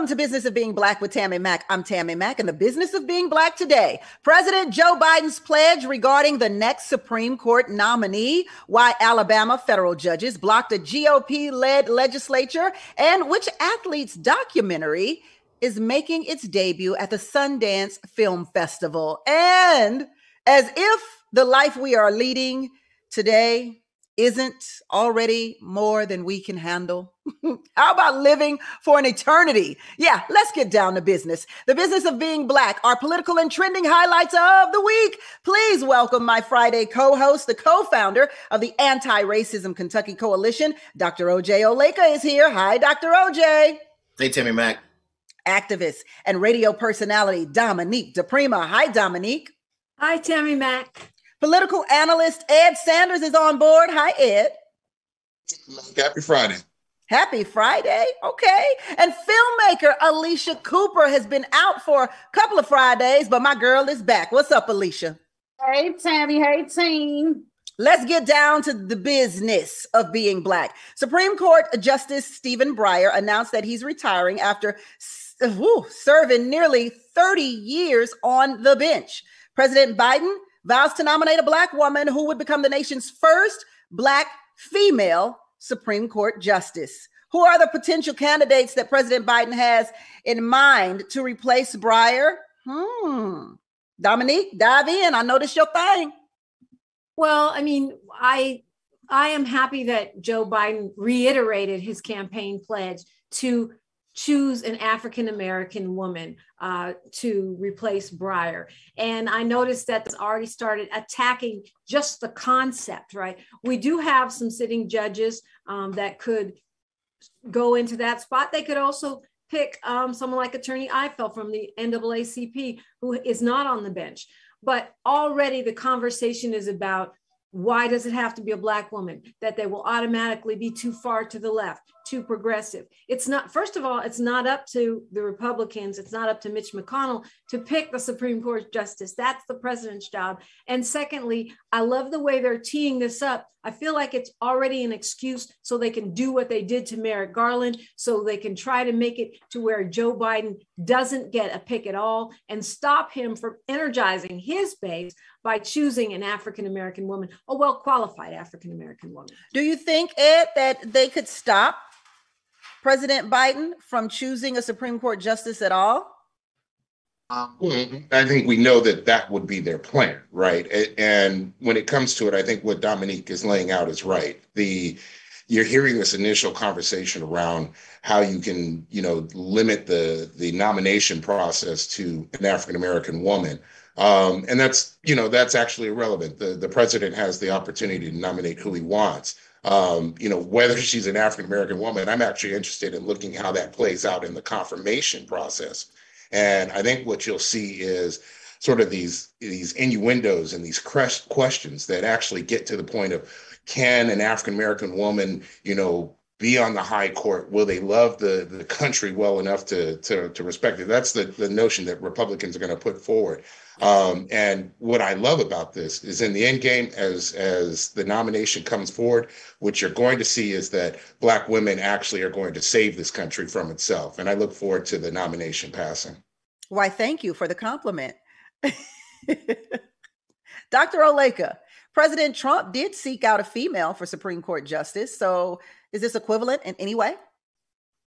Welcome to Business of Being Black with Tammi Mack. I'm Tammi Mack, and the business of being black today. President Joe Biden's pledge regarding the next Supreme Court nominee, why Alabama federal judges blocked a GOP-led legislature, and which athlete's documentary is making its debut at the Sundance Film Festival. And as if the life we are leading today isn't already more than we can handle. How about living for an eternity? Yeah, let's get down to business. The business of being black, our political and trending highlights of the week. Please welcome my Friday co-host, the co-founder of the Anti-Racism Kentucky Coalition, Dr. OJ Oleka is here. Hi, Dr. OJ. Hey, Tammi Mack. Activist and radio personality, Dominique DePrima. Hi, Dominique. Hi, Tammi Mack. Political analyst Ed Sanders is on board. Hi, Ed. Happy Friday. Happy Friday. Okay. And filmmaker Alicia Cooper has been out for a couple of Fridays, but my girl is back. What's up, Alicia? Hey, Tammi. Hey, team. Let's get down to the business of being black. Supreme Court Justice Stephen Breyer announced that he's retiring after serving nearly 30 years on the bench. President Biden vows to nominate a black woman who would become the nation's first black female Supreme Court justice. Who are the potential candidates that President Biden has in mind to replace Breyer? Dominique, dive in. I know this your thing. Well, I mean, I am happy that Joe Biden reiterated his campaign pledge to choose an African-American woman to replace Breyer. And I noticed that it's already started attacking just the concept, right? We do have some sitting judges that could go into that spot. They could also pick someone like Attorney Eifel from the NAACP, who is not on the bench. But already the conversation is about, why does it have to be a black woman? That they will automatically be too far to the left, too progressive. It's not, first of all, it's not up to the Republicans. It's not up to Mitch McConnell to pick the Supreme Court justice. That's the president's job. And secondly, I love the way they're teeing this up. I feel like it's already an excuse so they can do what they did to Merrick Garland, so they can try to make it to where Joe Biden doesn't get a pick at all and stop him from energizing his base by choosing an African-American woman, a well-qualified African-American woman. Do you think, Ed, that they could stop President Biden from choosing a Supreme Court justice at all? I think we know that that would be their plan, right? And when it comes to it, I think what Dominique is laying out is right. You're hearing this initial conversation around how you can, limit the nomination process to an African-American woman. And that's actually irrelevant. The president has the opportunity to nominate who he wants. Whether she's an African-American woman, I'm actually interested in looking how that plays out in the confirmation process. And I think what you'll see is sort of these innuendos and these questions that actually get to the point of, can an African-American woman, be on the high court? Will they love the country well enough to respect it? That's the notion that Republicans are going to put forward. And what I love about this is, in the end game, as the nomination comes forward, what you're going to see is that black women actually are going to save this country from itself. And I look forward to the nomination passing. Why, thank you for the compliment. Dr. Oleka, President Trump did seek out a female for Supreme Court justice. So is this equivalent in any way?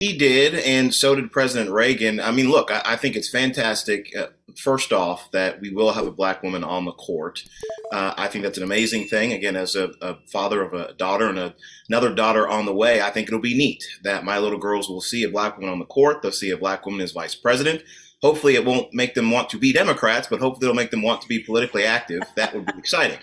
He did, and so did President Reagan. I mean, look, I think it's fantastic, first off, that we will have a black woman on the court. I think that's an amazing thing. Again, as a father of a daughter and another daughter on the way, I think it'll be neat that my little girls will see a black woman on the court. They'll see a black woman as vice president. Hopefully it won't make them want to be Democrats, but hopefully it'll make them want to be politically active. That would be exciting.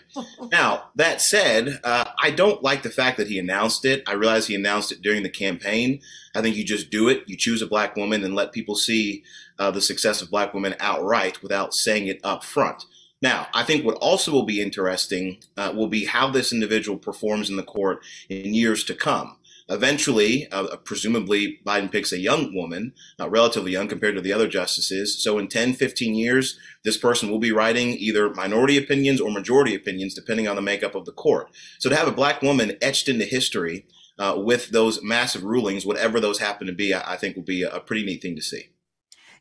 Now, that said, I don't like the fact that he announced it. I realize he announced it during the campaign. I think you just do it. You choose a black woman and let people see the success of black women outright without saying it up front. Now, I think what also will be interesting will be how this individual performs in the court in years to come. Eventually, presumably, Biden picks a young woman, relatively young compared to the other justices. So in 10, 15 years, this person will be writing either minority opinions or majority opinions, depending on the makeup of the court. So to have a black woman etched into history with those massive rulings, whatever those happen to be, I think will be a pretty neat thing to see.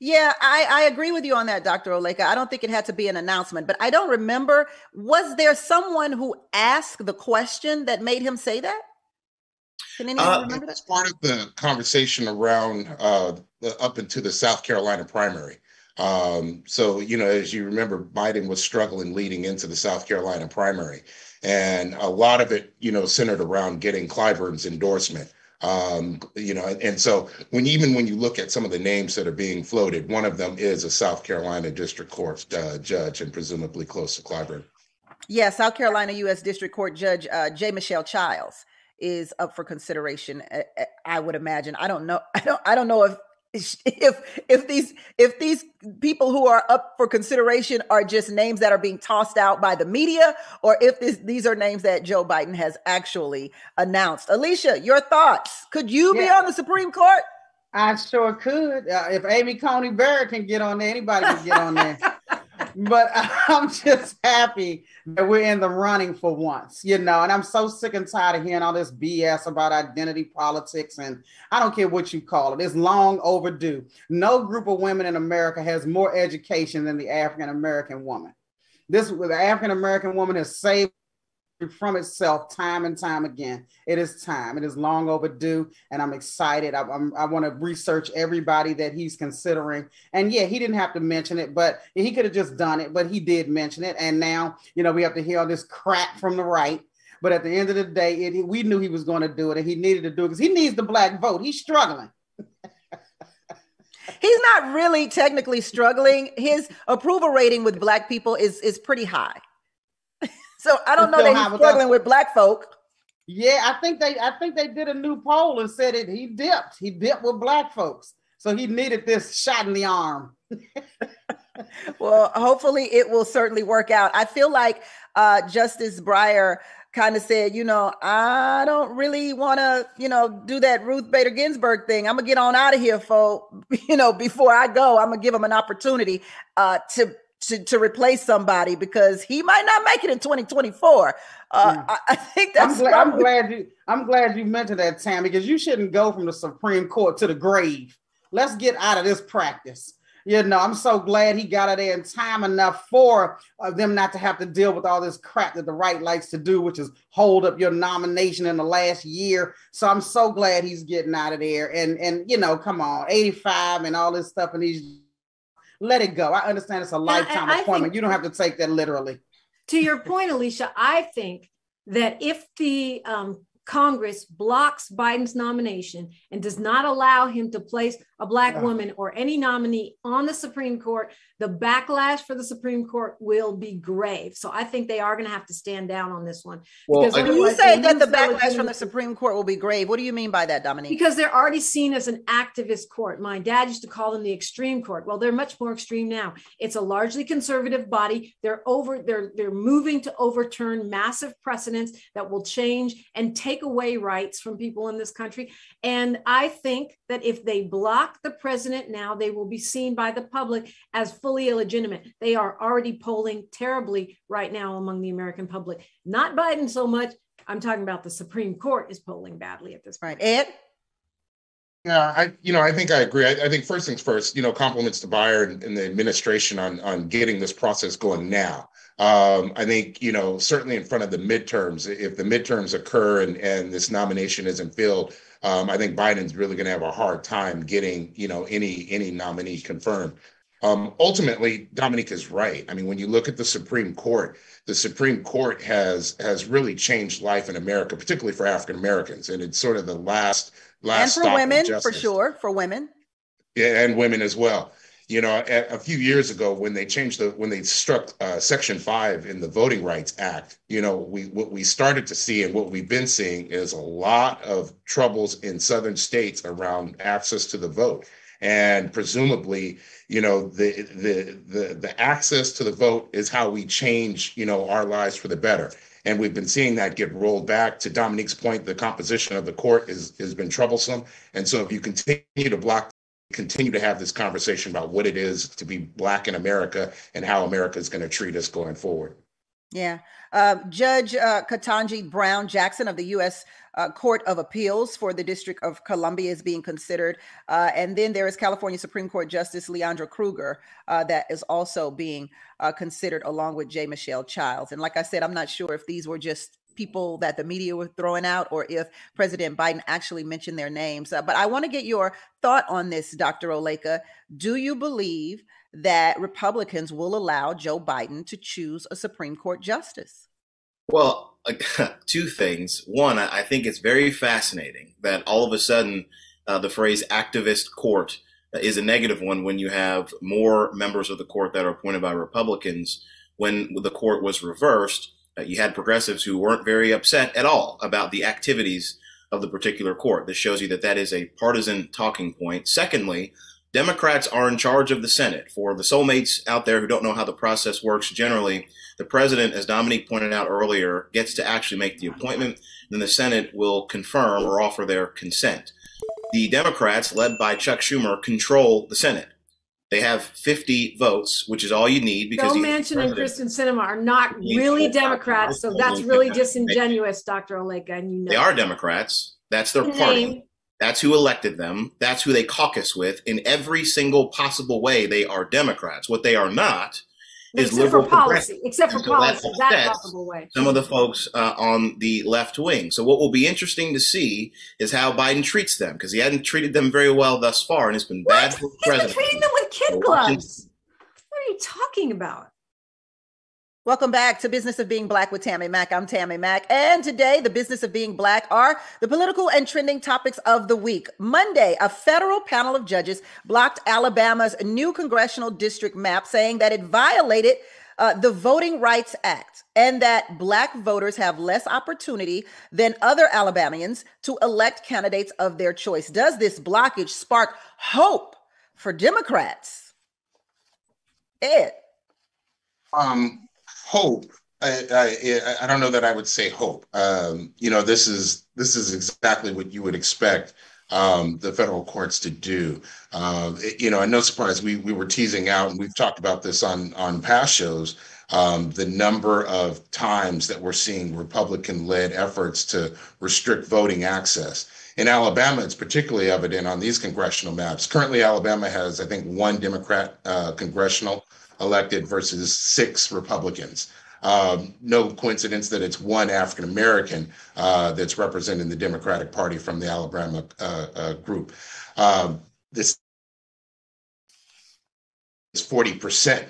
Yeah, I agree with you on that, Dr. Oleka. I don't think it had to be an announcement, but I don't remember. Was there someone who asked the question that made him say that? Can anyone remember that? It's part of the conversation around up into the South Carolina primary. So, as you remember, Biden was struggling leading into the South Carolina primary. And a lot of it, centered around getting Clyburn's endorsement. And so when you look at some of the names that are being floated, one of them is a South Carolina District Court judge and presumably close to Clyburn. Yeah, South Carolina U.S. District Court Judge J. Michelle Childs is up for consideration. I would imagine. I don't know. I don't know if these people who are up for consideration are just names that are being tossed out by the media, or if these are names that Joe Biden has actually announced. Alicia, your thoughts? Could you be on the Supreme Court? I sure could. If Amy Coney Barrett can get on there, anybody can get on there. But I'm just happy that we're in the running for once, and I'm so sick and tired of hearing all this BS about identity politics, and I don't care what you call it. It's long overdue. No group of women in America has more education than the African-American woman. The African-American woman has saved from itself time and time again. It is time. It is long overdue, and I'm excited. I want to research everybody that he's considering. And yeah, he didn't have to mention it, but he could have just done it, but he did mention it. And now, we have to hear all this crap from the right. But at the end of the day, we knew he was going to do it, and he needed to do it because he needs the black vote. He's struggling. He's not really technically struggling. His approval rating with black people is pretty high. So I don't know that he's struggling with black folk. Yeah, I think they did a new poll and said he dipped. He dipped with black folks. So he needed this shot in the arm. Well, hopefully it will certainly work out. I feel like Justice Breyer kind of said, I don't really want to, do that Ruth Bader Ginsburg thing. I'm gonna get on out of here, before I go. I'm gonna give him an opportunity to replace somebody because he might not make it in 2024. I think that's. I'm glad you mentioned that, Tammy, because you shouldn't go from the Supreme Court to the grave. Let's get out of this practice. I'm so glad he got out there in time enough for them not to have to deal with all this crap that the right likes to do, which is hold up your nomination in the last year. So I'm so glad he's getting out of there. And come on, 85 and all this stuff, and he's. Let it go. I understand it's a lifetime appointment. You don't have to take that literally. To your point, Alicia, I think that if the Congress blocks Biden's nomination and does not allow him to place a black woman or any nominee on the Supreme Court, the backlash for the Supreme Court will be grave. So I think they are going to have to stand down on this one. Well, when you say that the backlash from the Supreme Court will be grave, what do you mean by that, Dominique? Because they're already seen as an activist court. My dad used to call them the extreme court. Well, they're much more extreme now. It's a largely conservative body. They're moving to overturn massive precedents that will change and take away rights from people in this country. And I think that if they block the president now, they will be seen by the public as fully illegitimate. They are already polling terribly right now among the American public. Not Biden so much. I'm talking about the Supreme Court is polling badly at this point. Ed? Yeah, I think I agree. I think first things first, compliments to Breyer and the administration on getting this process going now. I think, certainly in front of the midterms, if the midterms occur and this nomination isn't filled, I think Biden's really going to have a hard time getting, any nominee confirmed. Ultimately, Dominique is right. I mean, when you look at the Supreme Court has really changed life in America, particularly for African Americans, and it's sort of the last and for stop women, of justice. for sure, for women. Yeah, and women as well. A few years ago when they struck Section 5 in the Voting Rights Act, what we started to see and what we've been seeing is a lot of troubles in southern states around access to the vote. And presumably, the access to the vote is how we change, our lives for the better. And we've been seeing that get rolled back. To Dominique's point, the composition of the court has been troublesome. And so if you continue to have this conversation about what it is to be Black in America and how America is going to treat us going forward. Yeah. Judge Ketanji Brown Jackson of the U.S. Court of Appeals for the District of Columbia is being considered. And then there is California Supreme Court Justice Leandra Kruger that is also being considered along with J. Michelle Childs. And like I said, I'm not sure if these were just people that the media were throwing out or if President Biden actually mentioned their names. But I want to get your thought on this, Dr. Oleka. Do you believe that Republicans will allow Joe Biden to choose a Supreme Court justice? Well, two things. One, I think it's very fascinating that all of a sudden the phrase activist court is a negative one when you have more members of the court that are appointed by Republicans. When the court was reversed, you had progressives who weren't very upset at all about the activities of the particular court. This shows you that that is a partisan talking point. Secondly, Democrats are in charge of the Senate. For the soulmates out there who don't know how the process works, generally, the president, as Dominique pointed out earlier, gets to actually make the appointment. Then the Senate will confirm or offer their consent. The Democrats, led by Chuck Schumer, control the Senate. They have 50 votes, which is all you need. Because Joe Manchin and Kristen Sinema are not really Democrats, so that's really disingenuous, Dr. Oleka, and you know. They are Democrats. That's their party. That's who elected them. That's who they caucus with. In every single possible way, they are Democrats. What they are not is liberal policy. Except for policy, that possible way. Some of the folks on the left wing. So what will be interesting to see is how Biden treats them, because he hadn't treated them very well thus far, and it's been bad for the president. He's been treating them with kid gloves. What are you talking about? Welcome back to Business of Being Black with Tammi Mack. I'm Tammi Mack. And today, the business of being Black are the political and trending topics of the week. Monday, a federal panel of judges blocked Alabama's new congressional district map, saying that it violated the Voting Rights Act and that Black voters have less opportunity than other Alabamians to elect candidates of their choice. Does this blockage spark hope for Democrats? Ed? Hope. I don't know that I would say hope. This is exactly what you would expect the federal courts to do. And no surprise, we were teasing out, and we've talked about this on past shows, the number of times that we're seeing Republican-led efforts to restrict voting access. In Alabama, it's particularly evident on these congressional maps. Currently, Alabama has, I think, 1 Democrat congressional elected versus 6 Republicans. No coincidence that it's 1 African American that's representing the Democratic Party from the Alabama group. This is 40%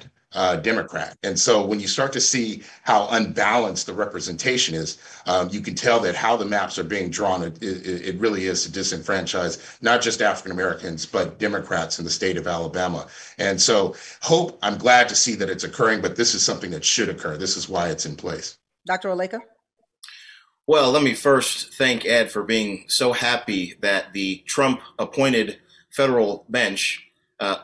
Democrat. And so when you start to see how unbalanced the representation is, you can tell that how the maps are being drawn, it really is to disenfranchise not just African Americans, but Democrats in the state of Alabama. And so I'm glad to see that it's occurring, but this is something that should occur. This is why it's in place. Dr. Oleka? Well, let me first thank Ed for being so happy that the Trump-appointed federal bench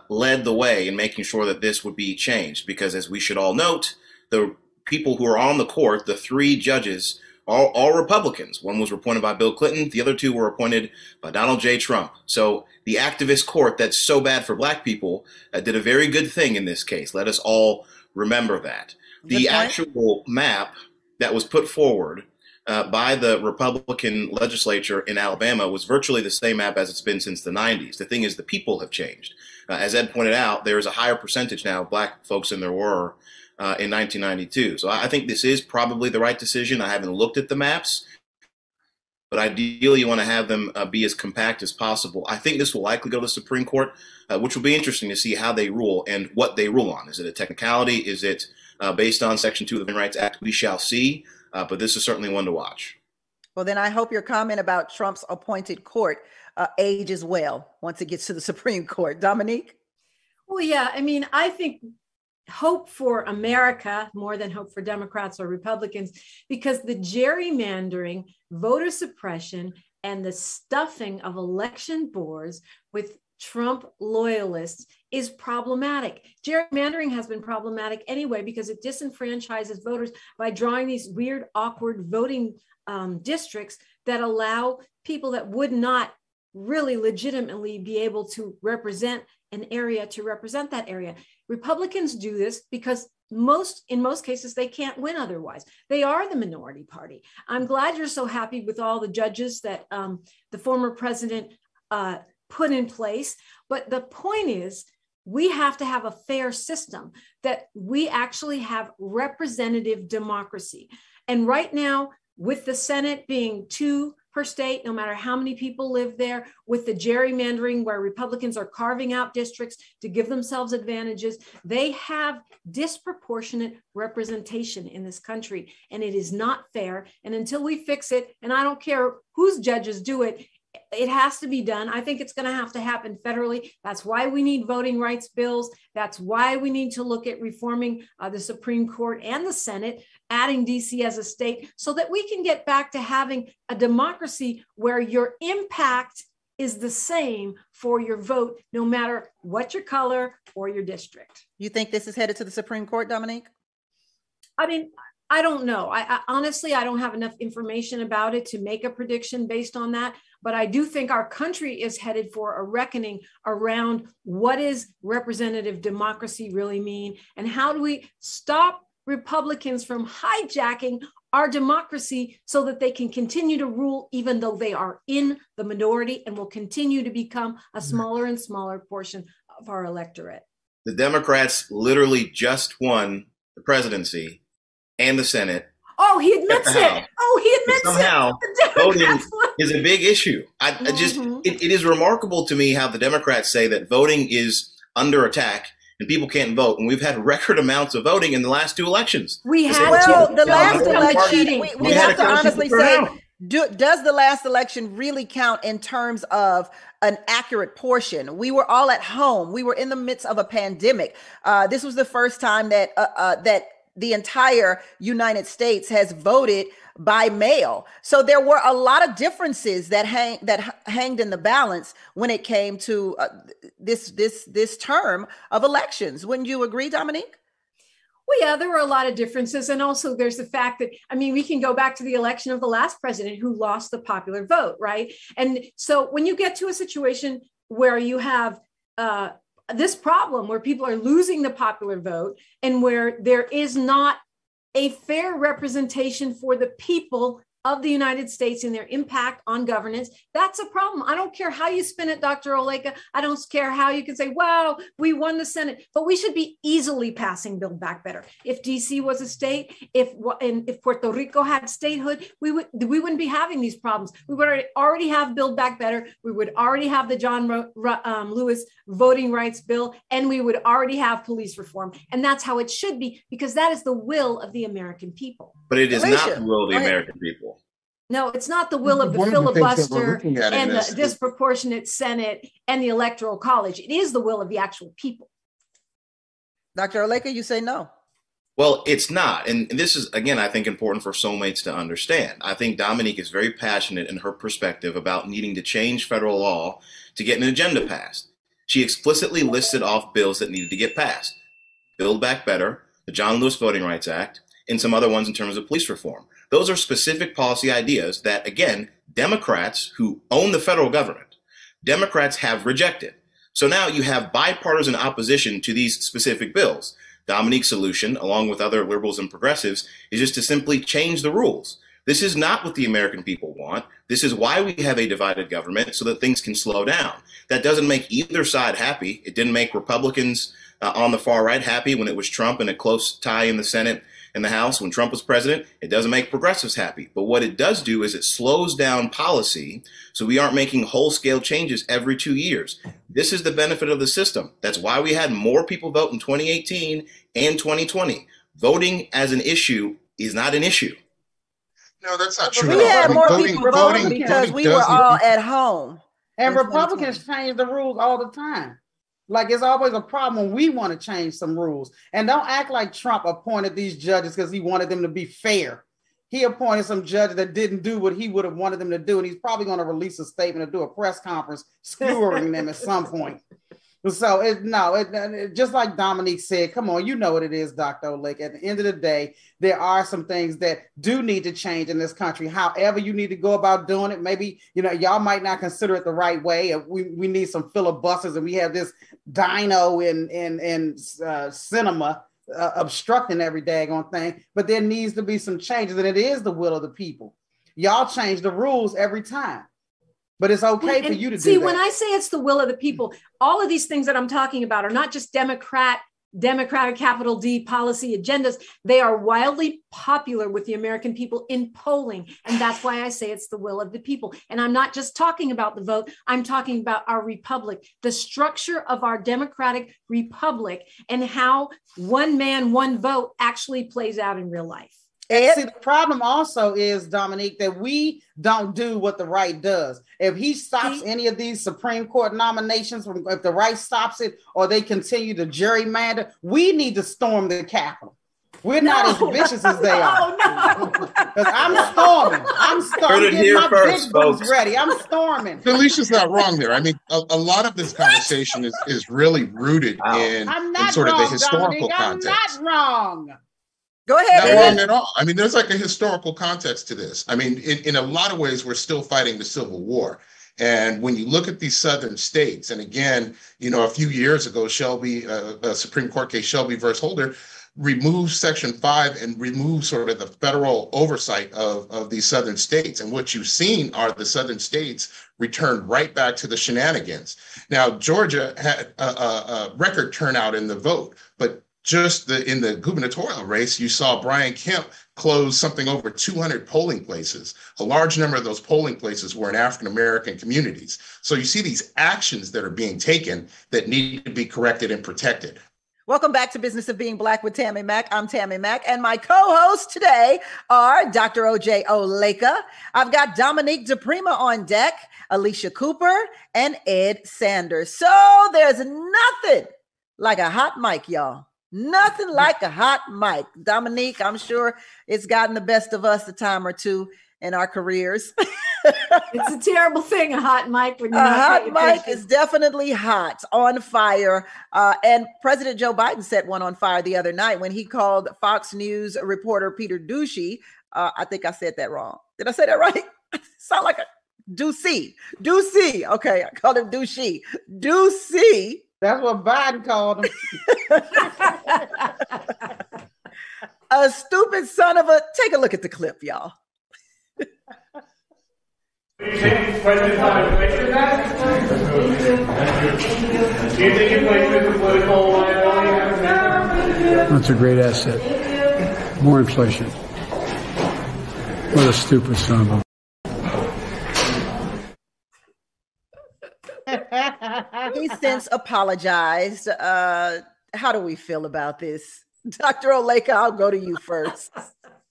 led the way in making sure that this would be changed, because as we should all note, the people who are on the court, the 3 judges, are all Republicans. One was appointed by Bill Clinton. The other 2 were appointed by Donald J. Trump. So the activist court that's so bad for Black people did a very good thing in this case. Let us all remember that. The actual map that was put forward by the Republican legislature in Alabama was virtually the same map as it's been since the 90s. The thing is, the people have changed. As Ed pointed out, there is a higher percentage now of Black folks than there were in 1992. So I think this is probably the right decision. I haven't looked at the maps, but ideally you want to have them be as compact as possible. I think this will likely go to the Supreme Court, which will be interesting to see how they rule and what they rule on. Is it a technicality? Is it based on Section 2 of the Voting Rights Act? We shall see, but this is certainly one to watch. Well, then I hope your comment about Trump's appointed court ages well once it gets to the Supreme Court. Dominique? Well, yeah, I mean, I think hope for America more than hope for Democrats or Republicans, because the gerrymandering, voter suppression, and the stuffing of election boards with Trump loyalists is problematic. Gerrymandering has been problematic anyway because it disenfranchises voters by drawing these weird, awkward voting districts that allow people that would not really legitimately be able to represent an area to represent that area. Republicans do this because in most cases, they can't win otherwise. They are the minority party. I'm glad you're so happy with all the judges that the former president put in place. But the point is, we have to have a fair system, that we actually have representative democracy. And right now, with the Senate being 2 per state, no matter how many people live there, with the gerrymandering where Republicans are carving out districts to give themselves advantages, they have disproportionate representation in this country, and it is not fair. And until we fix it, and I don't care whose judges do it, it has to be done. I think it's going to have to happen federally. That's why we need voting rights bills. That's why we need to look at reforming the Supreme Court and the Senate, adding DC as a state, so that we can get back to having a democracy where your impact is the same for your vote, no matter what your color or your district. You think this is headed to the Supreme Court, Dominique? I mean, I don't know. I honestly, I don't have enough information about it to make a prediction based on that. But I do think our country is headed for a reckoning around what is representative democracy really mean, and how do we stop Republicans from hijacking our democracy so that they can continue to rule even though they are in the minority and will continue to become a smaller and smaller portion of our electorate. The Democrats literally just won the presidency and the Senate. Oh, he admits it. Oh, he admits somehow, it. Voting is a big issue. It is remarkable to me how the Democrats say that voting is under attack and people can't vote. And we've had record amounts of voting in the last 2 elections. We had the last election. We have to honestly say, does the last election really count in terms of an accurate portion? We were all at home. We were in the midst of a pandemic. This was the first time that that the entire United States has voted by mail. So there were a lot of differences that hanged in the balance when it came to this term of elections. Wouldn't you agree, Dominique? Well, yeah, there were a lot of differences. And also there's the fact that, I mean, we can go back to the election of the last president who lost the popular vote, right? And so when you get to a situation where you have this problem where people are losing the popular vote and where there is not a fair representation for the people of the United States and their impact on governance, that's a problem. I don't care how you spin it, Dr. Oleka. I don't care how you can say, wow, we won the Senate, but we should be easily passing Build Back Better. If DC was a state, if Puerto Rico had statehood, we wouldn't be having these problems. We would already have Build Back Better. We would already have the John Lewis voting rights bill, and we would already have police reform. And that's how it should be, because that is the will of the American people. But it is not the will of the American people. No, it's not the will of the filibuster and the disproportionate Senate and the Electoral College. It is the will of the actual people. Dr. Oleka, you say no. Well, it's not. And this is, again, I think important for soulmates to understand. I think Dominique is very passionate in her perspective about needing to change federal law to get an agenda passed. She explicitly listed off bills that needed to get passed. Build Back Better, the John Lewis Voting Rights Act, and some other ones in terms of police reform. Those are specific policy ideas that, again, Democrats who own the federal government, Democrats have rejected. So now you have bipartisan opposition to these specific bills. Dominique's solution, along with other liberals and progressives, is just to simply change the rules. This is not what the American people want. This is why we have a divided government, so that things can slow down. That doesn't make either side happy. It didn't make Republicans on the far right happy when it was Trump and a close tie in the Senate and the House when Trump was president. It doesn't make progressives happy. But what it does do is it slows down policy so we aren't making whole-scale changes every 2 years. This is the benefit of the system. That's why we had more people vote in 2018 and 2020. Voting as an issue is not an issue. No, that's not true. We had more people voting because we were all at home. And Republicans change the rules all the time. Like, it's always a problem when we want to change some rules. And don't act like Trump appointed these judges because he wanted them to be fair. He appointed some judges that didn't do what he would have wanted them to do. And he's probably going to release a statement or do a press conference skewering them at some point. So just like Dominique said, come on, you know what it is, Dr. Oleka. At the end of the day, there are some things that do need to change in this country. However you need to go about doing it, maybe, y'all might not consider it the right way. We need some filibusters, and we have this dino in cinema obstructing every daggone thing, but there needs to be some changes, and it is the will of the people. Y'all change the rules every time, but it's okay for you to do that. See, when I say it's the will of the people, all of these things that I'm talking about are not just democratic capital D policy agendas. They are wildly popular with the American people in polling. And that's why I say it's the will of the people. And I'm not just talking about the vote. I'm talking about our republic, the structure of our democratic republic, and how one man, one vote actually plays out in real life. And see, the problem also is, Dominique, that we don't do what the right does. If he stops any of these Supreme Court nominations, if the right stops it, or they continue to gerrymander, we need to storm the Capitol. We're not as vicious as they are. Because I'm storming. I'm getting my big boots ready. I'm storming. Alicia's not wrong there. I mean, a lot of this conversation is really rooted in sort of the historical context. I'm not wrong. Go ahead. Not wrong at all. I mean, there's like a historical context to this. I mean, in a lot of ways, we're still fighting the Civil War. And when you look at these southern states, and again, a few years ago, Shelby, a Supreme Court case, Shelby versus Holder, removed Section 5 and removed sort of the federal oversight of these southern states. And what you've seen are the southern states returned right back to the shenanigans. Now, Georgia had a record turnout in the vote, but just in the gubernatorial race, you saw Brian Kemp close something over 200 polling places. A large number of those polling places were in African-American communities. So you see these actions that are being taken that need to be corrected and protected. Welcome back to Business of Being Black with Tammi Mack. I'm Tammi Mack, and my co-hosts today are Dr. O.J. Oleka. I've got Dominique DePrima on deck, Alicia Cooper, and Ed Sanders. So there's nothing like a hot mic, y'all. Nothing like a hot mic. Dominique, I'm sure it's gotten the best of us a time or two in our careers. It's a terrible thing, a hot mic. When you're a hot mic is definitely hot, on fire. And President Joe Biden set one on fire the other night when he called Fox News reporter Peter Ducey. I think I said that wrong. Did I say that right? Sound like a Ducey. Ducey. Okay, I called him Ducey. Ducey. That's what Biden called him. A stupid son of a... Take a look at the clip, y'all. Do you think President Biden picture that? Do you think it places a political liability? That's a great asset. More inflation. What a stupid son of a... He since apologized. How do we feel about this? Dr. Oleka, I'll go to you first.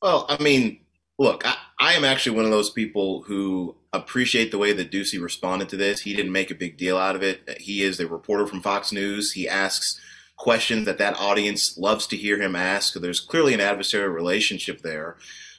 Well, I mean, look, I am actually one of those people who appreciate the way that Ducey responded to this. He didn't make a big deal out of it. He is a reporter from Fox News. He asks questions that audience loves to hear him ask. So there's clearly an adversarial relationship there.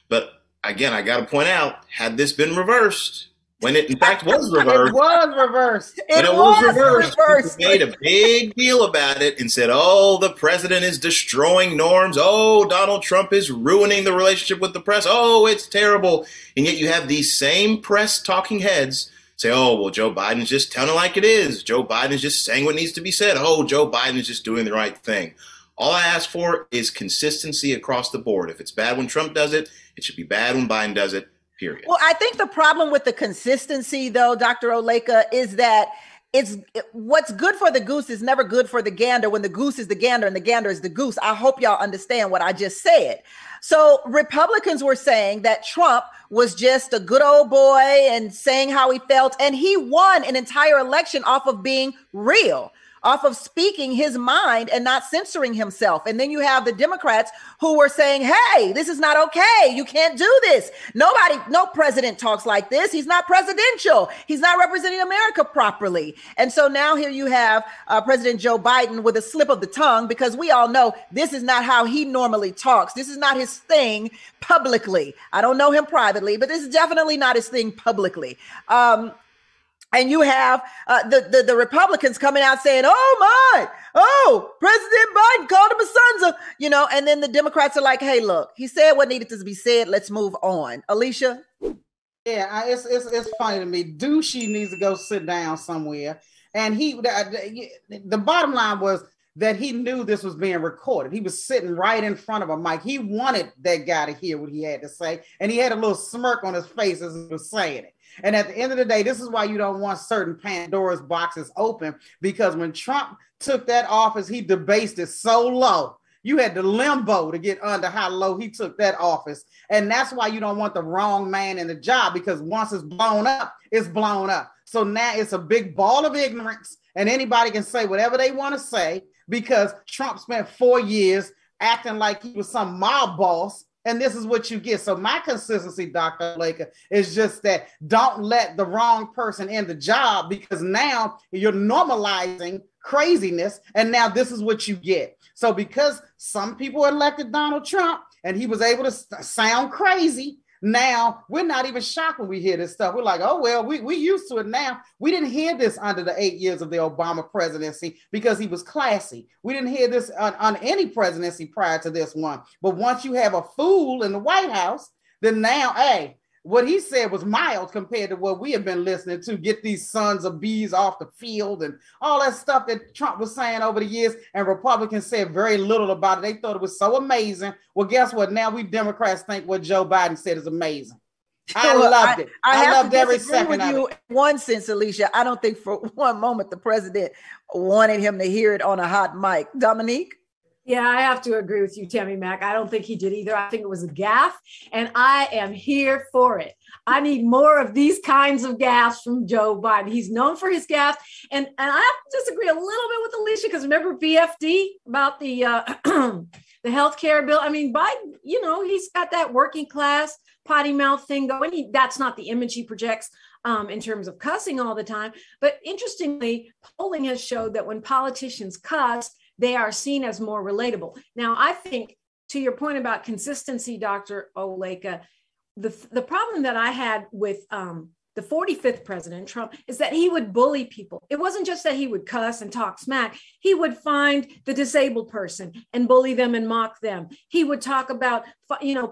But again, I got to point out, had this been reversed, when it in fact was reversed. It was reversed. When it was reversed. People made a big deal about it and said, oh, the president is destroying norms. Oh, Donald Trump is ruining the relationship with the press. Oh, it's terrible. And yet you have these same press talking heads say, oh, well, Joe Biden's just telling it like it is. Joe Biden is just saying what needs to be said. Oh, Joe Biden is just doing the right thing. All I ask for is consistency across the board. If it's bad when Trump does it, it should be bad when Biden does it. Period. Well, I think the problem with the consistency, though, Dr. Oleka, is that what's good for the goose is never good for the gander when the goose is the gander and the gander is the goose. I hope y'all understand what I just said. So Republicans were saying that Trump was just a good old boy and saying how he felt, and he won an entire election off of being real, off of speaking his mind and not censoring himself. And then you have the Democrats who were saying, hey, this is not okay. You can't do this. No president talks like this. He's not presidential. He's not representing America properly. And so now here you have President Joe Biden with a slip of the tongue, because we all know this is not how he normally talks. This is not his thing publicly. I don't know him privately, but this is definitely not his thing publicly. And you have the Republicans coming out saying, President Biden called him a sonza, and then the Democrats are like, hey, look, he said what needed to be said. Let's move on. Alicia? Yeah, it's funny to me. Ducey needs to go sit down somewhere. And the bottom line was, that he knew this was being recorded. He was sitting right in front of a mic. He wanted that guy to hear what he had to say. And he had a little smirk on his face as he was saying it. And at the end of the day, this is why you don't want certain Pandora's boxes open, because when Trump took that office, he debased it so low. You had to limbo to get under how low he took that office. And that's why you don't want the wrong man in the job, because once it's blown up, it's blown up. So now it's a big ball of ignorance, and anybody can say whatever they want to say, because Trump spent 4 years acting like he was some mob boss. And this is what you get. So my consistency, Dr. Laker, is just that don't let the wrong person in the job, because now you're normalizing craziness. And now this is what you get. So because some people elected Donald Trump and he was able to sound crazy, now we're not even shocked when we hear this stuff. We're like, oh, well, we used to it now. We didn't hear this under the 8 years of the Obama presidency because he was classy. We didn't hear this on any presidency prior to this one. But once you have a fool in the White House, then now, hey, what he said was mild compared to what we have been listening to. Get these sons of bees off the field and all that stuff that Trump was saying over the years. And Republicans said very little about it. They thought it was so amazing. Well, guess what? Now we Democrats think what Joe Biden said is amazing. I loved it. I loved every second of it. In one sense, Alicia, I don't think for one moment the president wanted him to hear it on a hot mic. Dominique? Yeah, I have to agree with you, Tammi Mack. I don't think he did either. I think it was a gaffe, and I am here for it. I need more of these kinds of gaffes from Joe Biden. He's known for his gaffes, and I have to disagree a little bit with Alicia, because remember BFD about the the healthcare bill? I mean, Biden, he's got that working class potty mouth thing going. That's not the image he projects in terms of cussing all the time. But interestingly, polling has showed that when politicians cuss, they are seen as more relatable. Now, I think, to your point about consistency, Dr. Oleka, the problem that I had with the 45th president, Trump, is that he would bully people. It wasn't just that he would cuss and talk smack. He would find the disabled person and bully them and mock them. He would talk about,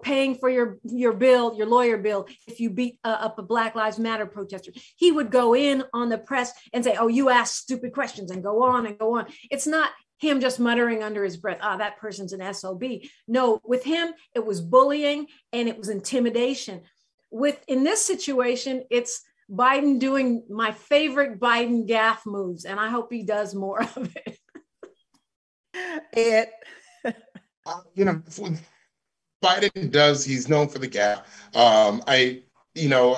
paying for your bill, your lawyer bill, if you beat up a Black Lives Matter protester. He would go in on the press and say, oh, you ask stupid questions, and go on and go on. It's not him just muttering under his breath, that person's an SOB. No, with him, it was bullying and it was intimidation. In this situation, it's Biden doing my favorite Biden gaffe moves, and I hope he does more of it. Biden does, he's known for the gaffe.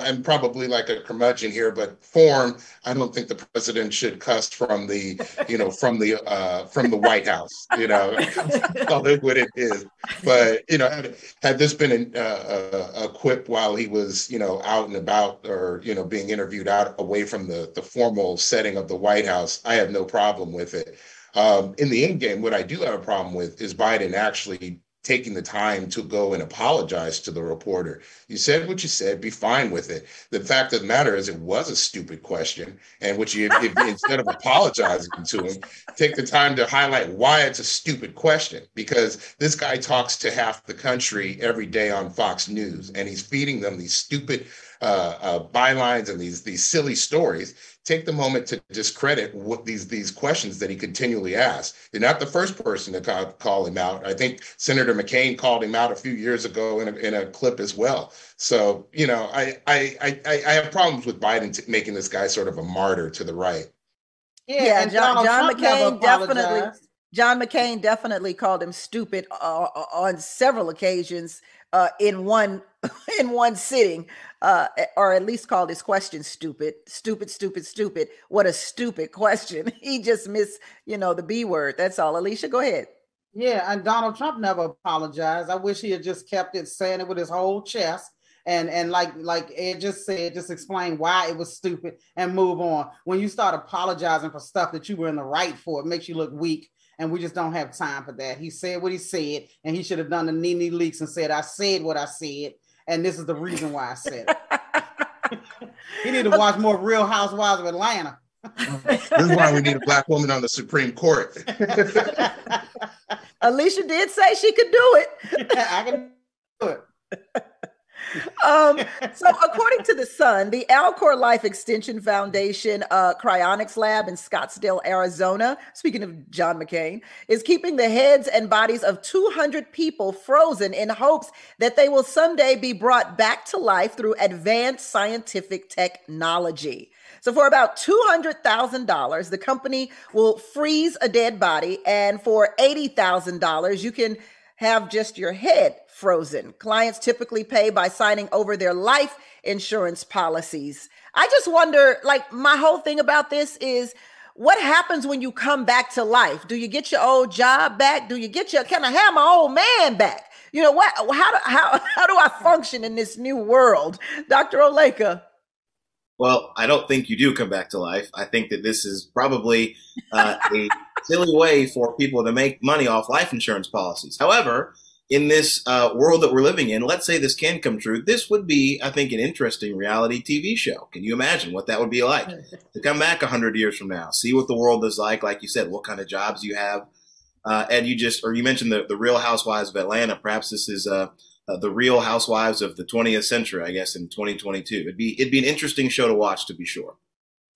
I'm probably like a curmudgeon here, but form, I don't think the president should cuss from the White House, call it what it is. But, had this been a quip while he was, out and about, or, being interviewed out away from the formal setting of the White House, I have no problem with it. In the end game, what I do have a problem with is Biden actually taking the time to go and apologize to the reporter. You said what you said, be fine with it. The fact of the matter is it was a stupid question, and if instead of apologizing to him, take the time to highlight why it's a stupid question, because this guy talks to half the country every day on Fox News, and he's feeding them these stupid bylines and these silly stories. Take the moment to discredit what these questions that he continually asks. You're not the first person to call him out. I think Senator McCain called him out a few years ago in a clip as well. So, I have problems with Biden making this guy sort of a martyr to the right. Yeah, John McCain definitely called him stupid on several occasions in one sitting, or at least called his question stupid. What a stupid question. He just missed, the B word. That's all. Alicia, go ahead. Yeah, and Donald Trump never apologized. I wish he had just kept it, saying it with his whole chest. And like Ed just said, just explain why it was stupid and move on. When you start apologizing for stuff that you were in the right for, it makes you look weak. And we just don't have time for that. He said what he said, and he should have done the Nene Leakes and said, I said what I said, and this is the reason why I said it. He need to watch more Real Housewives of Atlanta. This is why we need a Black woman on the Supreme Court. Alicia did say she could do it. I can do it. So according to The Sun, the Alcor Life Extension Foundation cryonics lab in Scottsdale, Arizona, speaking of John McCain, is keeping the heads and bodies of 200 people frozen in hopes that they will someday be brought back to life through advanced scientific technology. So for about $200,000, the company will freeze a dead body, and for $80,000, you can have just your head frozen. Clients typically pay by signing over their life insurance policies. I just wonder, like, my whole thing about this is, what happens when you come back to life? Do you get your old job back? Do you get your, can I have my old man back? You know what? How do I function in this new world, Dr. Oleka? Well, I don't think you do come back to life. I think that this is probably a silly way for people to make money off life insurance policies. However, in this world that we're living in, let's say this can come true. This would be, I think, an interesting reality TV show. Can you imagine what that would be like to come back 100 years from now, see what the world is like you said, what kind of jobs you have. Ed, you mentioned the Real Housewives of Atlanta. Perhaps this is the Real Housewives of the 20th century, I guess, in 2022. It'd be an interesting show to watch, to be sure.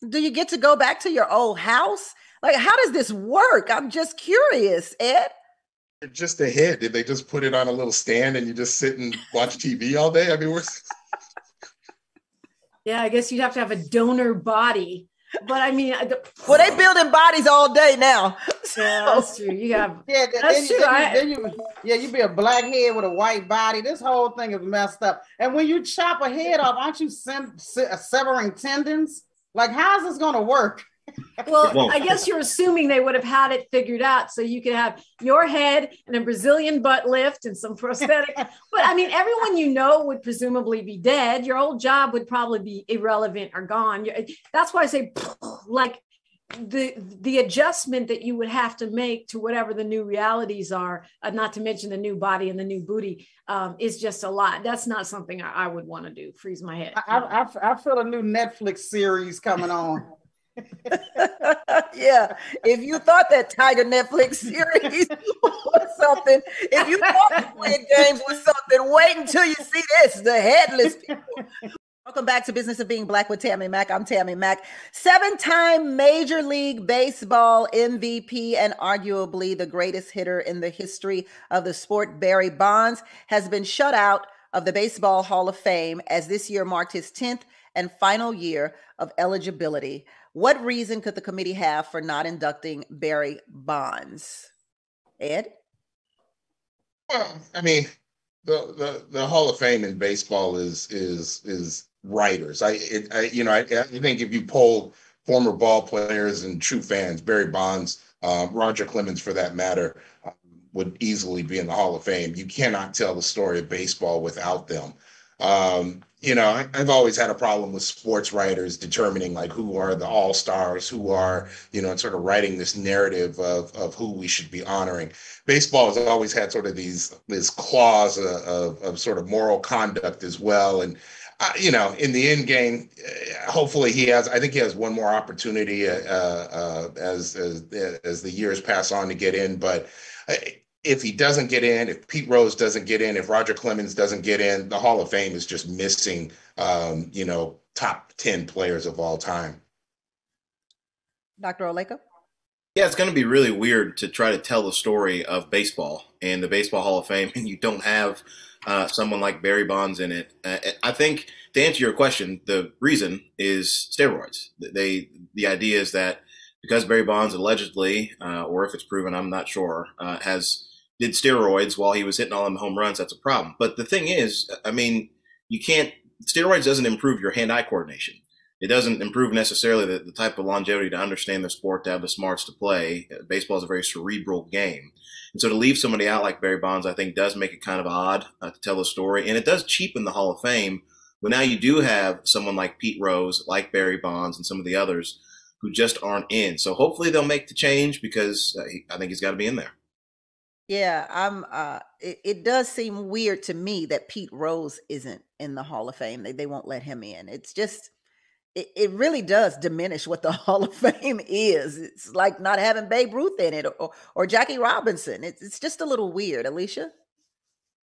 Do you get to go back to your old house? Like, how does this work? I'm just curious, Ed. Just a head. Did they just put it on a little stand and you just sit and watch TV all day? I mean, yeah, I guess you'd have to have a donor body. But I mean, well, they building bodies all day now. Yeah, that's true. You have, that's true. You be a black head with a white body. This whole thing is messed up. And when you chop a head off, aren't you severing tendons? Like, how's this going to work? Well, I guess you're assuming they would have had it figured out so you could have your head and a Brazilian butt lift and some prosthetic. But I mean, everyone you know would presumably be dead. Your old job would probably be irrelevant or gone. That's why I say, like, the adjustment that you would have to make to whatever the new realities are, not to mention the new body and the new booty, is just a lot. That's not something I would want to do. Freeze my head. I feel a new Netflix series coming on. Yeah, if you thought that Tiger Netflix series was something, if you thought Squid Games was something, wait until you see this, the headless people. Welcome back to Business of Being Black with Tammi Mack. I'm Tammi Mack. 7-time Major League Baseball MVP and arguably the greatest hitter in the history of the sport, Barry Bonds, has been shut out of the Baseball Hall of Fame as this year marked his 10th and final year of eligibility. What reason could the committee have for not inducting Barry Bonds? Ed? I mean, the Hall of Fame in baseball is writers. I think if you poll former ball players and true fans, Barry Bonds, Roger Clemens for that matter, would easily be in the Hall of Fame. You cannot tell the story of baseball without them. I've always had a problem with sports writers determining like who are the all-stars, who are, and sort of writing this narrative of who we should be honoring. Baseball has always had sort of this clause of sort of moral conduct as well. And, in the end game, hopefully I think he has one more opportunity as the years pass on to get in. But if he doesn't get in, if Pete Rose doesn't get in, if Roger Clemens doesn't get in, the Hall of Fame is just missing, top 10 players of all time. Dr. Oleka? Yeah, it's going to be really weird to try to tell the story of baseball and the Baseball Hall of Fame, and you don't have someone like Barry Bonds in it. I think, to answer your question, the reason is steroids. The idea is that because Barry Bonds allegedly, or if it's proven, I'm not sure, did steroids while he was hitting all them home runs, that's a problem. But the thing is, I mean, steroids doesn't improve your hand-eye coordination. It doesn't improve necessarily the type of longevity to understand the sport, to have the smarts to play. Baseball is a very cerebral game. And so to leave somebody out like Barry Bonds, I think, does make it kind of odd to tell the story. And it does cheapen the Hall of Fame. But now you do have someone like Pete Rose, like Barry Bonds, and some of the others who just aren't in. So hopefully they'll make the change because I think he's got to be in there. Yeah, it does seem weird to me that Pete Rose isn't in the Hall of Fame. They won't let him in. It's just, it really does diminish what the Hall of Fame is. It's like not having Babe Ruth in it or Jackie Robinson. It's just a little weird. Alicia?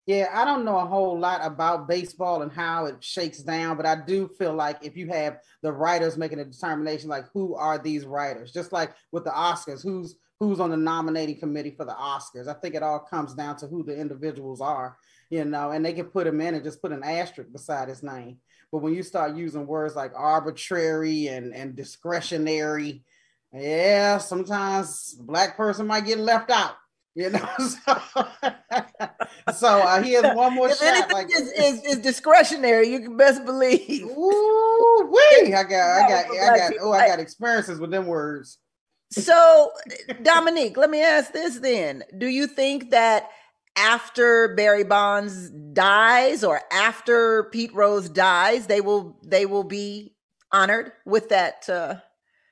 Yeah, I don't know a whole lot about baseball and how it shakes down, but I do feel like if you have the writers making a determination, like who are these writers, just like with the Oscars, who's on the nominating committee for the Oscars. I think it all comes down to who the individuals are, and they can put him in and just put an asterisk beside his name. But when you start using words like arbitrary and discretionary, yeah, sometimes a Black person might get left out. So he has one more if shot. Anything like is discretionary, you can best believe. Ooh, wee! I got experiences with them words. So, Dominique, let me ask this then. Do you think that after Barry Bonds dies or after Pete Rose dies, they will be honored with that?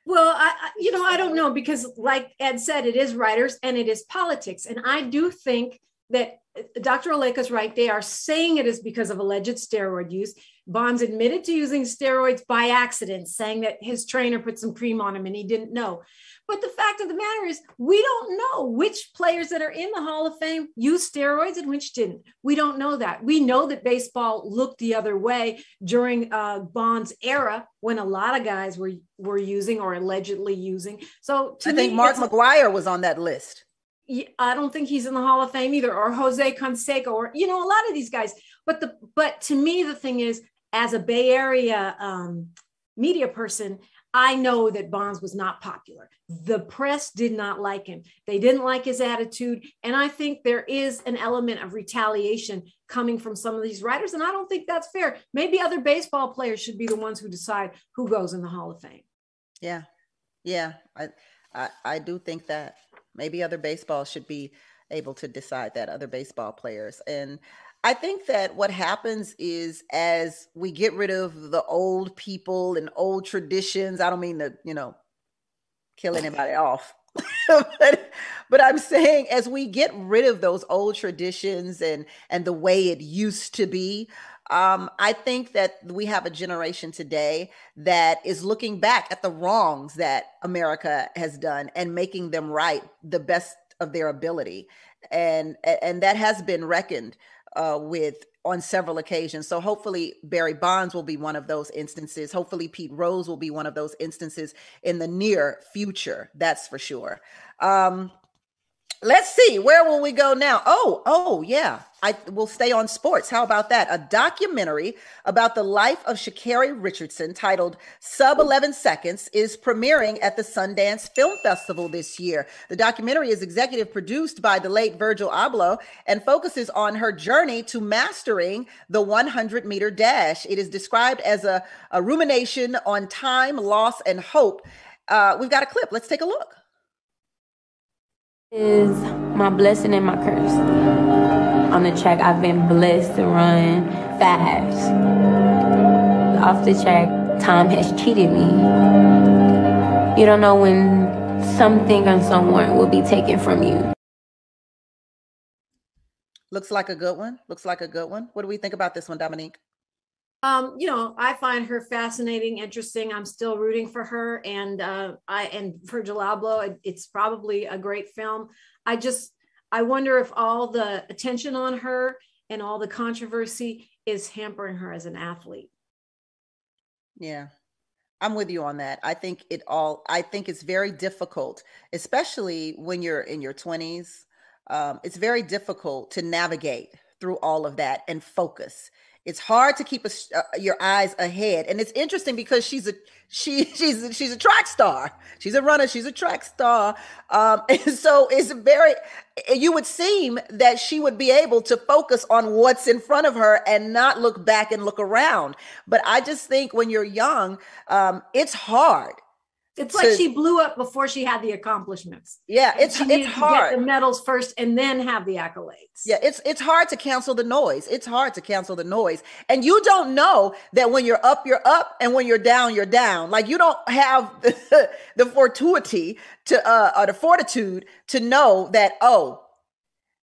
Well, I don't know, because like Ed said, it is writers and it is politics. And I do think that Dr. Oleka's right. They are saying it is because of alleged steroid use. Bonds admitted to using steroids by accident, saying that his trainer put some cream on him and he didn't know. But the fact of the matter is, we don't know which players that are in the Hall of Fame use steroids and which didn't. We don't know that. We know that baseball looked the other way during Bond's era, when a lot of guys were using or allegedly using. So I think Mark McGwire was on that list. I don't think he's in the Hall of Fame either, or Jose Canseco, or a lot of these guys. But to me, the thing is, as a Bay Area media person, I know that Bonds was not popular. The press did not like him. They didn't like his attitude. And I think there is an element of retaliation coming from some of these writers. And I don't think that's fair. Maybe other baseball players should be the ones who decide who goes in the Hall of Fame. Yeah. I do think that maybe other baseball should be able to decide that, other baseball players. And I think that what happens is, as we get rid of the old people and old traditions, I don't mean to, kill anybody off, but I'm saying, as we get rid of those old traditions and the way it used to be, I think that we have a generation today that is looking back at the wrongs that America has done and making them right the best of their ability. And that has been reckoned with on several occasions. So hopefully Barry Bonds will be one of those instances. Hopefully Pete Rose will be one of those instances in the near future. That's for sure. Let's see, where will we go now? Oh, yeah. I will stay on sports. How about that? A documentary about the life of Sha'Carri Richardson titled Sub 11 Seconds is premiering at the Sundance Film Festival this year. The documentary is executive produced by the late Virgil Abloh and focuses on her journey to mastering the 100-meter dash. It is described as a rumination on time, loss, and hope. We've got a clip. Let's take a look. Is my blessing and my curse. On the track, I've been blessed to run fast. Off the track, time has cheated me. You don't know when something or someone will be taken from you. Looks like a good one. What do we think about this one, Dominique? I find her fascinating, interesting. I'm still rooting for her, and Virgil Abloh. It's probably a great film. I wonder if all the attention on her and all the controversy is hampering her as an athlete. Yeah, I'm with you on that. I think it's very difficult, especially when you're in your 20s. It's very difficult to navigate through all of that and focus. It's hard to keep your eyes ahead. And it's interesting because she's a track star. She's a runner. She's a track star. And so you would seem that she would be able to focus on what's in front of her and not look back and look around. But I just think when you're young, it's hard. It's like she blew up before she had the accomplishments. Yeah, it's hard. To get the medals first and then have the accolades. Yeah, it's hard to cancel the noise. And you don't know that when you're up, and when you're down, you're down. Like, you don't have the fortuity or the fortitude to know that,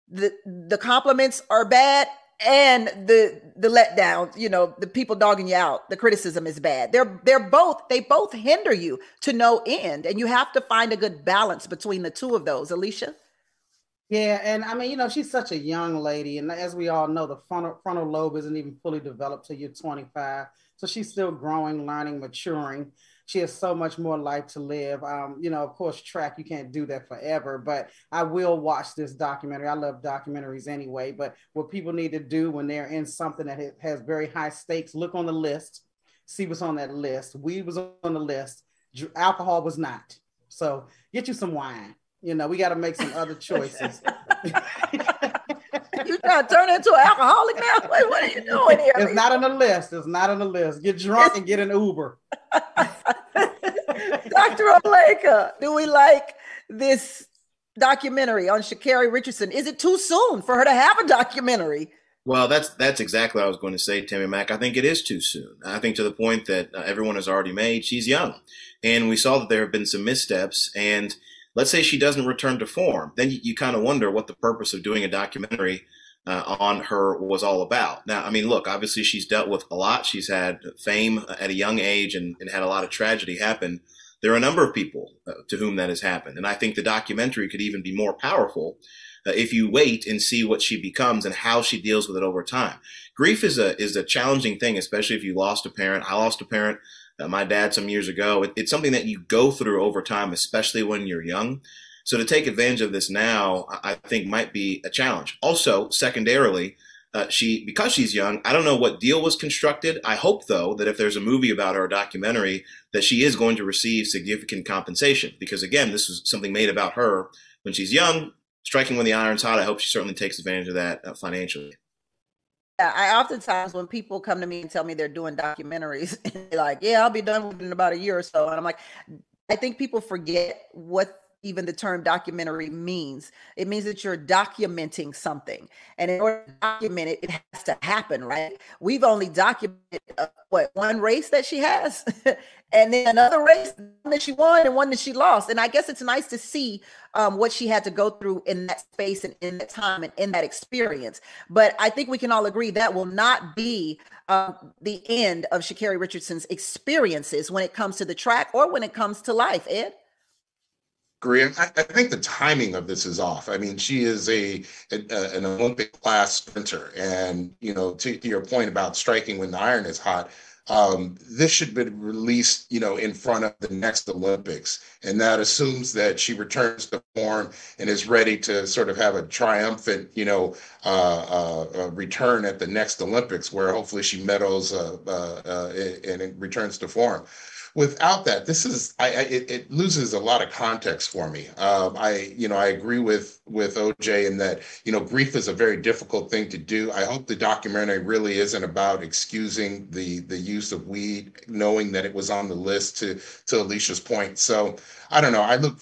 the compliments are bad and the letdown, the people dogging you out, the criticism is bad. They both hinder you to no end. And you have to find a good balance between the two of those. Alicia? Yeah, and I mean, she's such a young lady, and as we all know, the frontal lobe isn't even fully developed till you're 25. So she's still growing, learning, maturing. She has so much more life to live. Of course, track, you can't do that forever, but I will watch this documentary. I love documentaries anyway, but what people need to do when they're in something that has very high stakes, look on the list, see what's on that list. Weed was on the list, alcohol was not. So get you some wine. We got to make some other choices. You trying to turn into an alcoholic now? Wait, what are you doing here? It's not on the list. It's not on the list. Get drunk and get an Uber. Dr. Oleka, do we like this documentary on Sha'Carri Richardson? Is it too soon for her to have a documentary? Well, that's exactly what I was going to say, Tammi Mack. I think it is too soon. I think to the point that everyone has already made, she's young. And we saw that there have been some missteps. And let's say she doesn't return to form. Then you kind of wonder what the purpose of doing a documentary on her was all about. Now, I mean, look, obviously she's dealt with a lot. She's had fame at a young age and had a lot of tragedy happen. There are a number of people to whom that has happened. And I think the documentary could even be more powerful if you wait and see what she becomes and how she deals with it over time. Grief is a challenging thing, especially if you lost a parent. I lost a parent, my dad, some years ago. It's something that you go through over time, especially when you're young. So to take advantage of this now, I think might be a challenge. Also, secondarily, because she's young, I don't know what deal was constructed. I hope, though, that if there's a movie about her, a documentary, that she is going to receive significant compensation. Because, again, this was something made about her when she's young, striking when the iron's hot. I hope she certainly takes advantage of that financially. Yeah, I oftentimes, when people come to me and tell me they're doing documentaries, they're like, yeah, I'll be done with it in about a year or so. And I'm like, I think people forget what even the term documentary means. It means that you're documenting something. And in order to document it, it has to happen, right? We've only documented one race that she has, and then another race that she won and one that she lost. And I guess it's nice to see what she had to go through in that space and in that time and in that experience. But I think we can all agree that will not be the end of Sha'Carri Richardson's experiences when it comes to the track or when it comes to life, Ed. I think the timing of this is off. I mean, she is an Olympic class sprinter, and to your point about striking when the iron is hot, this should be released, in front of the next Olympics, and that assumes that she returns to form and is ready to sort of have a triumphant, return at the next Olympics, where hopefully she medals and it returns to form. Without that, it loses a lot of context for me. I agree with OJ in that, grief is a very difficult thing to do. I hope the documentary really isn't about excusing the use of weed, knowing that it was on the list, to Alicia's point. So I don't know.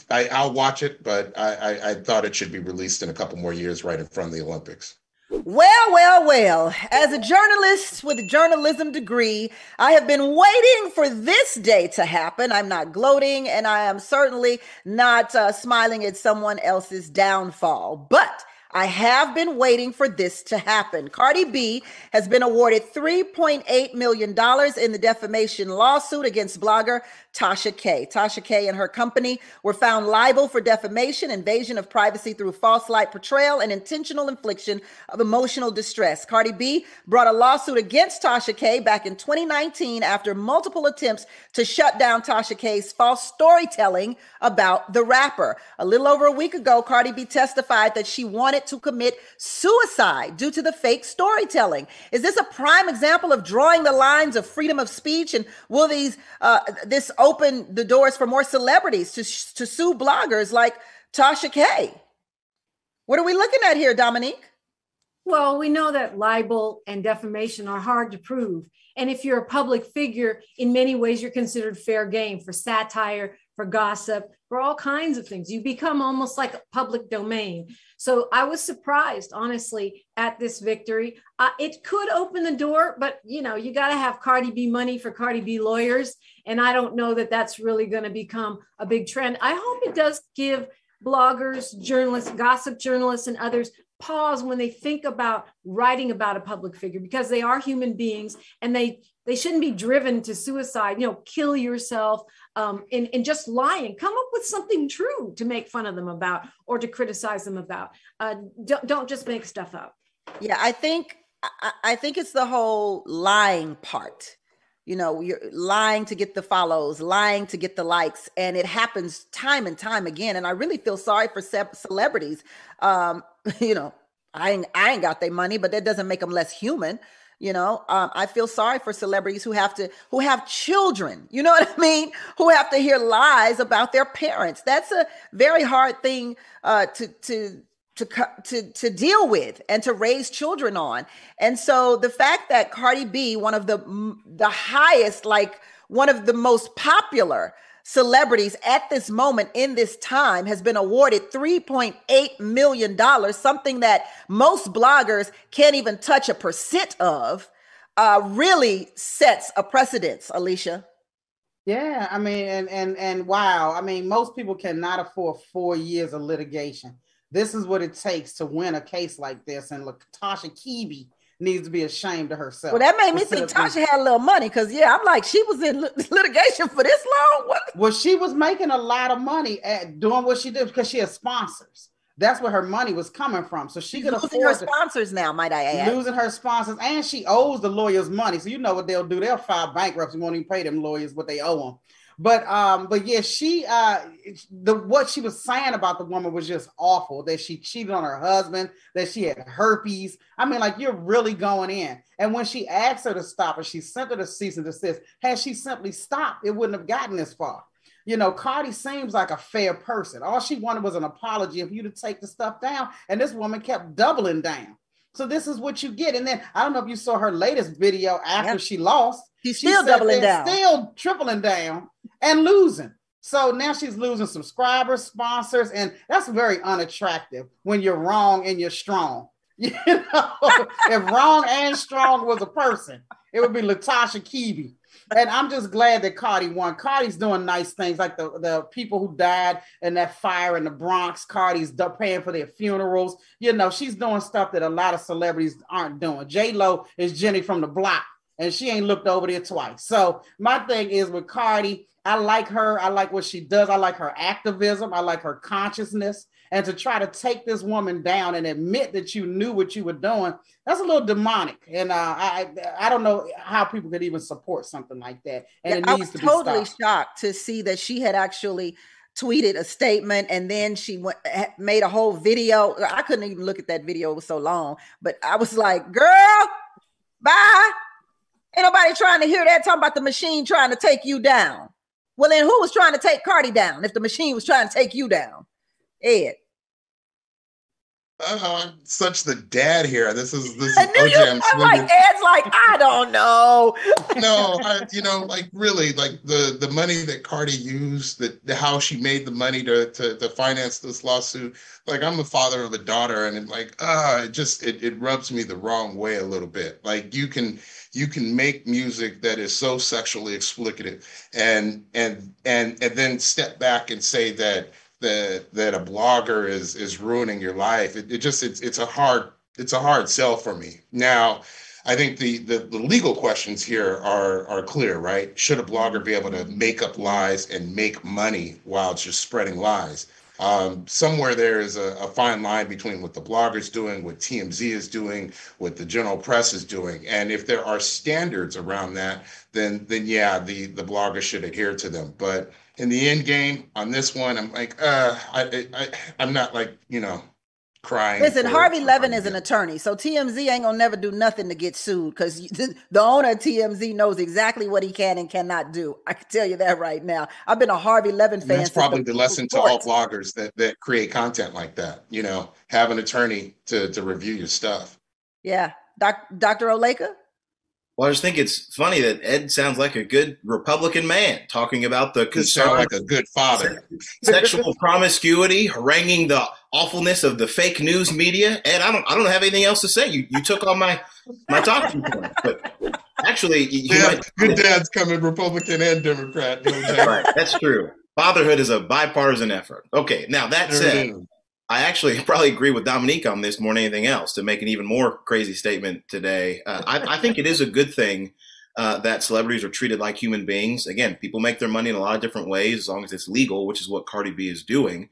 I'll watch it, but I thought it should be released in a couple more years right in front of the Olympics. Well, as a journalist with a journalism degree, I have been waiting for this day to happen. I'm not gloating, and I am certainly not smiling at someone else's downfall, but I have been waiting for this to happen. Cardi B has been awarded $3.8 million in the defamation lawsuit against blogger Tasha K. Tasha K and her company were found liable for defamation, invasion of privacy through false light portrayal, and intentional infliction of emotional distress. Cardi B brought a lawsuit against Tasha K back in 2019 after multiple attempts to shut down Tasha K's false storytelling about the rapper. A little over a week ago, Cardi B testified that she wanted to commit suicide due to the fake storytelling. Is this a prime example of drawing the lines of freedom of speech? And will this open the doors for more celebrities to sue bloggers like Tasha K? What are we looking at here, Dominique? Well, we know that libel and defamation are hard to prove. And if you're a public figure, in many ways, you're considered fair game for satire, for gossip, for all kinds of things. You become almost like a public domain. So I was surprised, honestly, at this victory. It could open the door, but you got to have Cardi B money for Cardi B lawyers. And I don't know that that's really going to become a big trend. I hope it does give bloggers, journalists, gossip journalists, and others pause when they think about writing about a public figure, because they are human beings and they They shouldn't be driven to suicide, kill yourself, and just lying. Come up with something true to make fun of them about or to criticize them about. Don't just make stuff up. Yeah, I think it's the whole lying part. You're lying to get the follows, lying to get the likes, and it happens time and time again. And I really feel sorry for celebrities. I ain't got their money, but that doesn't make them less human. I feel sorry for celebrities who have children, you know what I mean? Who have to hear lies about their parents. That's a very hard thing to deal with and to raise children on. And so the fact that Cardi B, one of the highest, like one of the most popular celebrities at this moment in this time, has been awarded $3.8 million, something that most bloggers can't even touch 1% of, really sets a precedence, Alicia. Yeah, I mean, and wow, I mean, most people cannot afford 4 years of litigation. This is what it takes to win a case like this, and Tasha Keeby needs to be ashamed of herself. Well, that made me think Tasha had a little money, because I'm like, she was in litigation for this long. What? Well, she was making a lot of money at doing what she did because she has sponsors. That's where her money was coming from. So she could afford her sponsors now, might I add. Losing her sponsors, and she owes the lawyers money. So you know what they'll do? They'll file bankruptcy, won't even pay them lawyers what they owe them. But yeah, she what she was saying about the woman was just awful. That she cheated on her husband, that she had herpes. I mean, like, you're really going in. And when she asked her to stop, and she sent her to cease and desist, had she simply stopped, it wouldn't have gotten this far. Cardi seems like a fair person. All she wanted was an apology of you to take the stuff down, and this woman kept doubling down. So this is what you get. And then I don't know if you saw her latest video after she lost. She's still doubling down, still tripling down and losing. So now she's losing subscribers, sponsors, and that's very unattractive when you're wrong and you're strong. If wrong and strong was a person, it would be Latasha Keeby. And I'm just glad that Cardi won. Cardi's doing nice things, like the people who died in that fire in the Bronx. Cardi's paying for their funerals. She's doing stuff that a lot of celebrities aren't doing. J-Lo is Jenny from the block, and she ain't looked over there twice. So my thing is with Cardi, I like her. I like what she does. I like her activism. I like her consciousness. And to try to take this woman down and admit that you knew what you were doing, that's a little demonic. And I don't know how people could even support something like that. And it needs to be stopped. I was totally shocked to see that she had actually tweeted a statement, and then she made a whole video. I couldn't even look at that video. It was so long. But I was like, girl, bye. Ain't nobody trying to hear that, talking about the machine trying to take you down. Well, then who was trying to take Cardi down if the machine was trying to take you down? Ed. I'm such the dad here. This is OJ. I'm like, Ed's like, I don't know. No, like really, like the money that Cardi used, how she made the money to finance this lawsuit. Like, I'm the father of a daughter, and it rubs me the wrong way a little bit. Like, you can make music that is so sexually exploitative, and then step back and say that a blogger is ruining your life. It's a hard sell for me. Now, I think the legal questions here are clear, right? Should a blogger be able to make up lies and make money while just spreading lies? Somewhere there is a fine line between what the blogger's doing, what TMZ is doing, what the general press is doing. And if there are standards around that, then yeah, the blogger should adhere to them. But in the end game on this one, I'm like, I'm not like, crying. Listen, Harvey Levin is an attorney, so TMZ ain't gonna never do nothing to get sued, because the owner of TMZ knows exactly what he can and cannot do. I can tell you that right now. I've been a Harvey Levin fan. That's probably the lesson to all bloggers that create content like that. Have an attorney to review your stuff. Yeah, Dr. Oleka. Well, I just think it's funny that Ed sounds like a good Republican man talking about the concern, sound like a good father, sexual promiscuity, haranguing the awfulness of the fake news media. Ed, I don't have anything else to say. You took all my talking points, but actually, good dads come in Republican and Democrat. Right, that's true. Fatherhood is a bipartisan effort. Okay, now that said, I actually probably agree with Dominique on this more than anything else, to make an even more crazy statement today. I think it is a good thing that celebrities are treated like human beings. Again, people make their money in a lot of different ways as long as it's legal, which is what Cardi B is doing.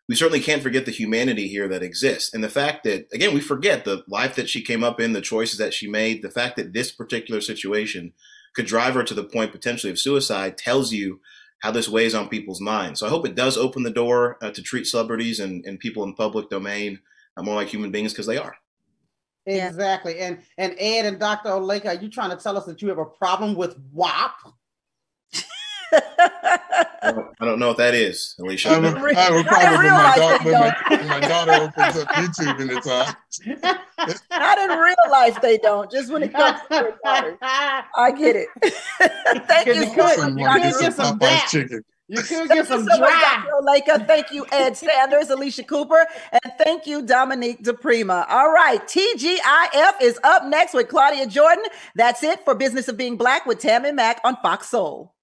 We certainly can't forget the humanity here that exists. And the fact that, again, we forget the life that she came up in, the choices that she made, the fact that this particular situation could drive her to the point potentially of suicide tells you how this weighs on people's minds. So I hope it does open the door to treat celebrities and people in public domain more like human beings, because they are. Exactly. And Ed and Dr. Oleka, are you trying to tell us that you have a problem with WAP? I don't know what that is, Alicia. I have a problem when my daughter opens up YouTube and it's on. Not in real life, they don't. Just when it comes to their daughters. I get it. Thank you so much. You could get some chicken. You could get some so dry. Dr. Oleka. Thank you, Ed Sanders, Alicia Cooper, and thank you, Dominique DePrima. All right, TGIF is up next with Claudia Jordan. That's it for Business of Being Black with Tammi Mack on Fox Soul.